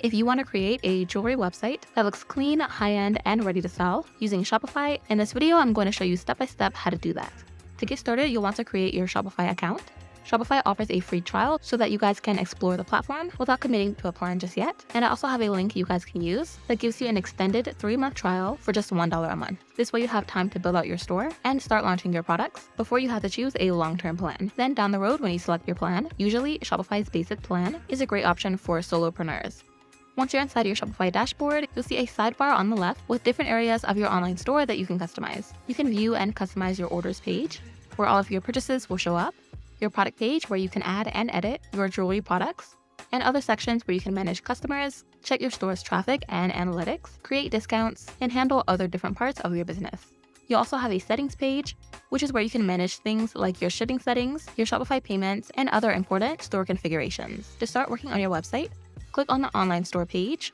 If you want to create a jewelry website that looks clean, high-end, and ready to sell using Shopify, in this video, I'm going to show you step-by-step how to do that. To get started, you'll want to create your Shopify account. Shopify offers a free trial so that you guys can explore the platform without committing to a plan just yet. And I also have a link you guys can use that gives you an extended 3-month trial for just $1 a month. This way you have time to build out your store and start launching your products before you have to choose a long-term plan. Then down the road, when you select your plan, usually Shopify's basic plan is a great option for solopreneurs. Once you're inside your Shopify dashboard, you'll see a sidebar on the left with different areas of your online store that you can customize. You can view and customize your orders page, where all of your purchases will show up, your product page where you can add and edit your jewelry products, and other sections where you can manage customers, check your store's traffic and analytics, create discounts, and handle other different parts of your business. You also have a settings page, which is where you can manage things like your shipping settings, your Shopify payments, and other important store configurations. To start working on your website, click on the online store page,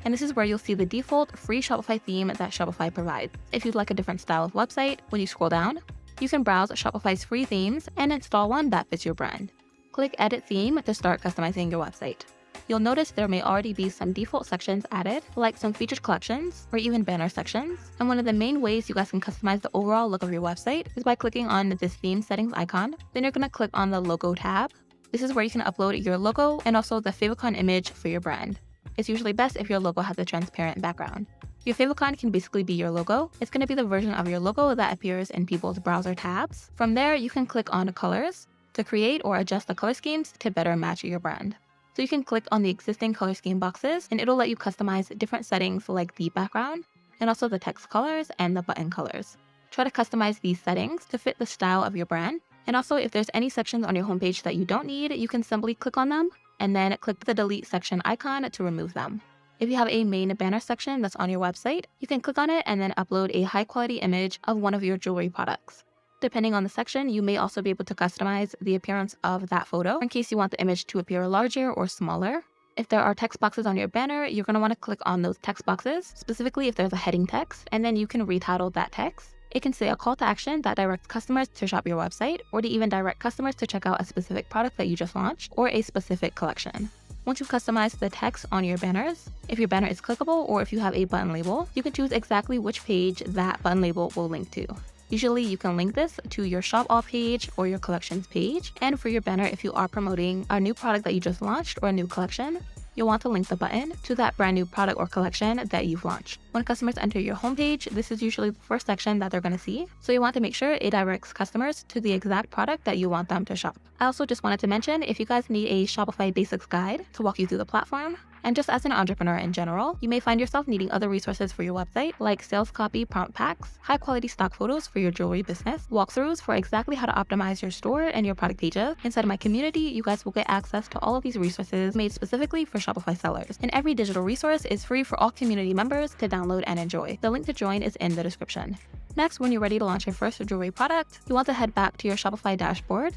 and this is where you'll see the default free Shopify theme that Shopify provides. If you'd like a different style of website, when you scroll down, you can browse Shopify's free themes and install one that fits your brand. Click Edit Theme to start customizing your website. You'll notice there may already be some default sections added, like some featured collections or even banner sections. And one of the main ways you guys can customize the overall look of your website is by clicking on this theme settings icon. Then you're going to click on the logo tab. This is where you can upload your logo and also the favicon image for your brand. It's usually best if your logo has a transparent background. Your favicon can basically be your logo. It's going to be the version of your logo that appears in people's browser tabs. From there, you can click on colors to create or adjust the color schemes to better match your brand. So you can click on the existing color scheme boxes and it'll let you customize different settings like the background and also the text colors and the button colors. Try to customize these settings to fit the style of your brand. And also, if there's any sections on your homepage that you don't need, you can simply click on them and then click the delete section icon to remove them. If you have a main banner section that's on your website, you can click on it and then upload a high quality image of one of your jewelry products. Depending on the section, you may also be able to customize the appearance of that photo in case you want the image to appear larger or smaller. If there are text boxes on your banner, you're going to want to click on those text boxes, specifically if there's a heading text, and then you can retitle that text. It can say a call to action that directs customers to shop your website, or to even direct customers to check out a specific product that you just launched, or a specific collection. Once you've customized the text on your banners, if your banner is clickable or if you have a button label, you can choose exactly which page that button label will link to. Usually you can link this to your Shop All page or your Collections page, and for your banner, if you are promoting a new product that you just launched or a new collection, you'll want to link the button to that brand new product or collection that you've launched. When customers enter your homepage, this is usually the first section that they're going to see, so you want to make sure it directs customers to the exact product that you want them to shop. I also just wanted to mention, if you guys need a Shopify basics guide to walk you through the platform, and just as an entrepreneur in general, you may find yourself needing other resources for your website, like sales copy prompt packs, high-quality stock photos for your jewelry business, walkthroughs for exactly how to optimize your store and your product pages. Inside of my community, you guys will get access to all of these resources made specifically for Shopify sellers. And every digital resource is free for all community members to download and enjoy. The link to join is in the description. Next, when you're ready to launch your first jewelry product, you want to head back to your Shopify dashboard.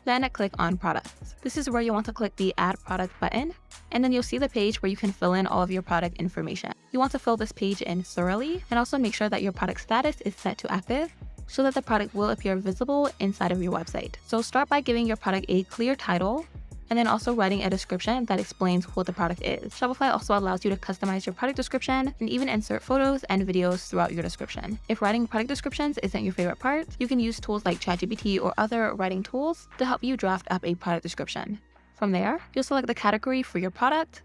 Then click on Products. This is where you want to click the Add Product button, and then you'll see the page where you can fill in all of your product information. You want to fill this page in thoroughly and also make sure that your product status is set to active so that the product will appear visible inside of your website. So start by giving your product a clear title and then also writing a description that explains what the product is. Shopify also allows you to customize your product description and even insert photos and videos throughout your description. If writing product descriptions isn't your favorite part, you can use tools like ChatGPT or other writing tools to help you draft up a product description. From there, you'll select the category for your product,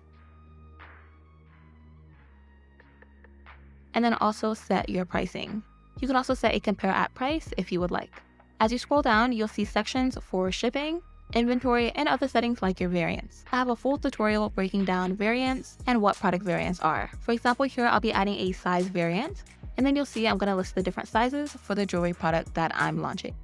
and then also set your pricing. You can also set a compare at price if you would like. As you scroll down, you'll see sections for shipping, inventory, and other settings like your variants. I have a full tutorial breaking down variants and what product variants are. For example, here I'll be adding a size variant, and then you'll see I'm going to list the different sizes for the jewelry product that I'm launching.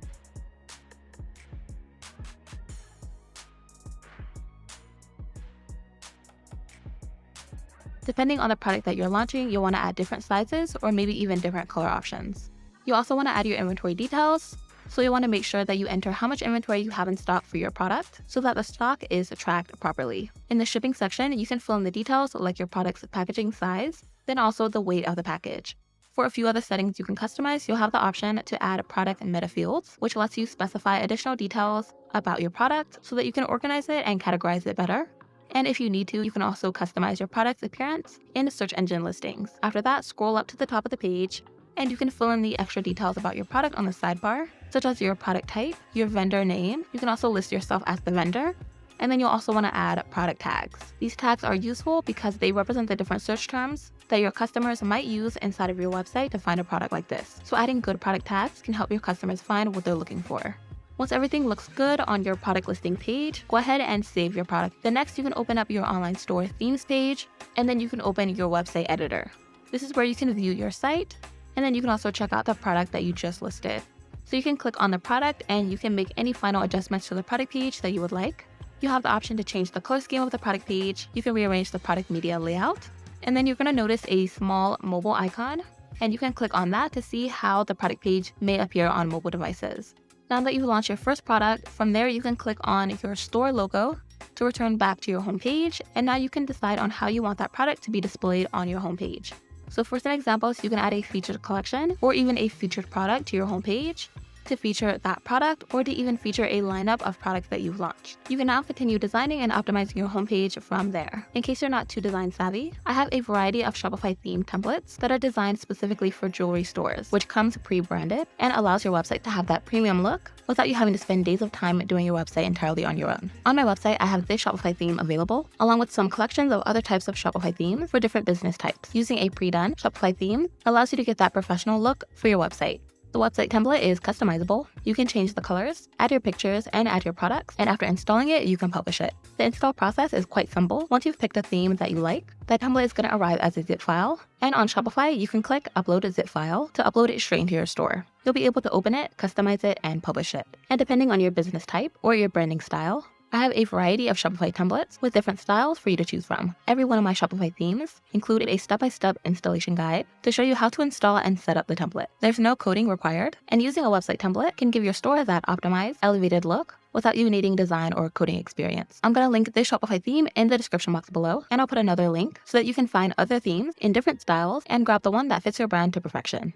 Depending on the product that you're launching, you'll want to add different sizes or maybe even different color options. You also want to add your inventory details, so you want to make sure that you enter how much inventory you have in stock for your product so that the stock is tracked properly. In the shipping section, you can fill in the details like your product's packaging size, then also the weight of the package. For a few other settings you can customize, you'll have the option to add product meta fields, which lets you specify additional details about your product so that you can organize it and categorize it better. And if you need to, you can also customize your product's appearance in search engine listings. After that, scroll up to the top of the page, and you can fill in the extra details about your product on the sidebar, such as your product type, your vendor name. You can also list yourself as the vendor. And then you'll also want to add product tags. These tags are useful because they represent the different search terms that your customers might use inside of your website to find a product like this. So adding good product tags can help your customers find what they're looking for. Once everything looks good on your product listing page, go ahead and save your product. Then next, you can open up your online store themes page, and then you can open your website editor. This is where you can view your site, and then you can also check out the product that you just listed. So you can click on the product, and you can make any final adjustments to the product page that you would like. You have the option to change the color scheme of the product page. You can rearrange the product media layout. And then you're going to notice a small mobile icon, and you can click on that to see how the product page may appear on mobile devices. Now that you've launched your first product, from there you can click on your store logo to return back to your home page, and now you can decide on how you want that product to be displayed on your home page. So for some examples, you can add a featured collection or even a featured product to your home page to feature that product, or to even feature a lineup of products that you've launched. You can now continue designing and optimizing your homepage from there. In case you're not too design savvy, I have a variety of Shopify theme templates that are designed specifically for jewelry stores, which comes pre-branded and allows your website to have that premium look without you having to spend days of time doing your website entirely on your own. On my website, I have this Shopify theme available, along with some collections of other types of Shopify themes for different business types. Using a pre-done Shopify theme allows you to get that professional look for your website. The website template is customizable. You can change the colors, add your pictures, and add your products, and after installing it, you can publish it. The install process is quite simple. Once you've picked a theme that you like, that template is going to arrive as a zip file, and on Shopify, you can click Upload a zip file to upload it straight into your store. You'll be able to open it, customize it, and publish it. And depending on your business type or your branding style, I have a variety of Shopify templates with different styles for you to choose from. Every one of my Shopify themes included a step-by-step installation guide to show you how to install and set up the template. There's no coding required, and using a website template can give your store that optimized, elevated look without you needing design or coding experience. I'm going to link this Shopify theme in the description box below, and I'll put another link so that you can find other themes in different styles and grab the one that fits your brand to perfection.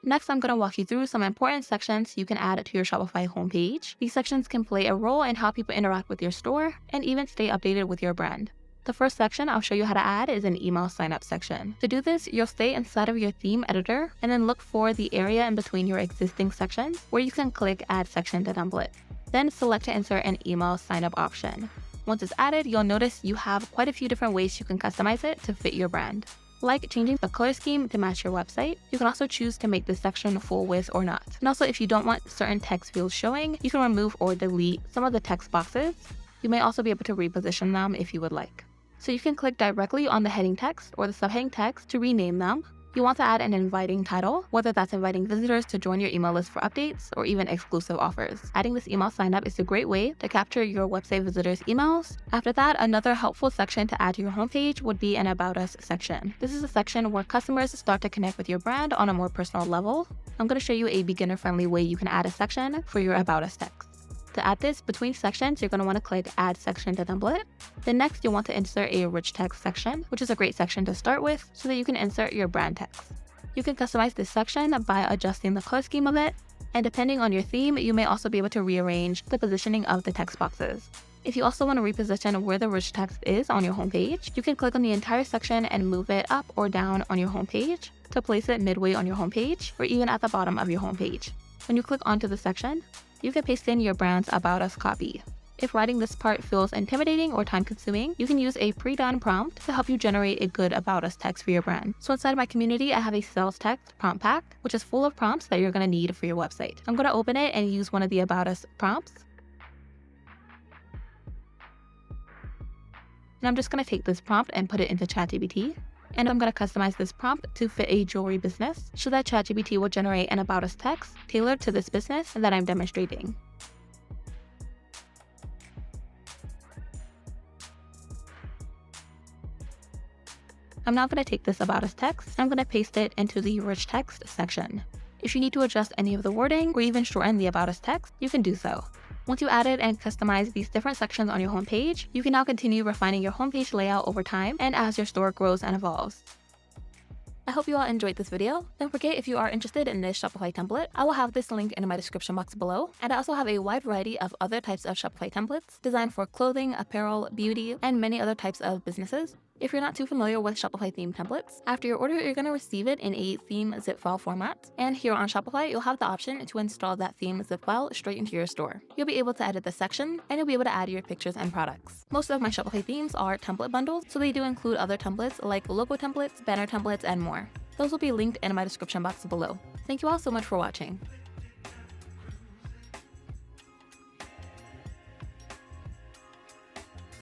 Next, I'm going to walk you through some important sections you can add to your Shopify homepage. These sections can play a role in how people interact with your store and even stay updated with your brand. The first section I'll show you how to add is an email sign-up section. To do this, you'll stay inside of your theme editor and then look for the area in between your existing sections where you can click Add Section to Template. Then select to insert an email sign-up option. Once it's added, you'll notice you have quite a few different ways you can customize it to fit your brand. Like changing the color scheme to match your website. You can also choose to make this section full width or not. And also, if you don't want certain text fields showing, you can remove or delete some of the text boxes. You may also be able to reposition them if you would like. So you can click directly on the heading text or the subheading text to rename them. You want to add an inviting title, whether that's inviting visitors to join your email list for updates or even exclusive offers. Adding this email sign-up is a great way to capture your website visitors' emails. After that, another helpful section to add to your homepage would be an About Us section. This is a section where customers start to connect with your brand on a more personal level. I'm going to show you a beginner-friendly way you can add a section for your About Us text. To add this between sections, you're going to want to click Add Section to Template. Then next, you'll want to insert a rich text section, which is a great section to start with so that you can insert your brand text. You can customize this section by adjusting the color scheme of it, and depending on your theme, you may also be able to rearrange the positioning of the text boxes. If you also want to reposition where the rich text is on your homepage, you can click on the entire section and move it up or down on your homepage to place it midway on your homepage or even at the bottom of your homepage. When you click onto the section, you can paste in your brand's About Us copy. If writing this part feels intimidating or time-consuming, you can use a pre-done prompt to help you generate a good About Us text for your brand. So inside my community, I have a sales text prompt pack, which is full of prompts that you're going to need for your website. I'm going to open it and use one of the About Us prompts. And I'm just going to take this prompt and put it into ChatGPT. And I'm going to customize this prompt to fit a jewelry business so that ChatGPT will generate an About Us text tailored to this business that I'm demonstrating. I'm now going to take this About Us text and I'm going to paste it into the rich text section. If you need to adjust any of the wording or even shorten the About Us text, you can do so. Once you added and customized these different sections on your homepage, you can now continue refining your homepage layout over time and as your store grows and evolves. I hope you all enjoyed this video. Don't forget, if you are interested in this Shopify template, I will have this link in my description box below. And I also have a wide variety of other types of Shopify templates designed for clothing, apparel, beauty, and many other types of businesses. If you're not too familiar with Shopify theme templates, after your order, you're going to receive it in a theme zip file format. And here on Shopify, you'll have the option to install that theme zip file straight into your store. You'll be able to edit the section, and you'll be able to add your pictures and products. Most of my Shopify themes are template bundles, so they do include other templates like logo templates, banner templates, and more. Those will be linked in my description box below. Thank you all so much for watching.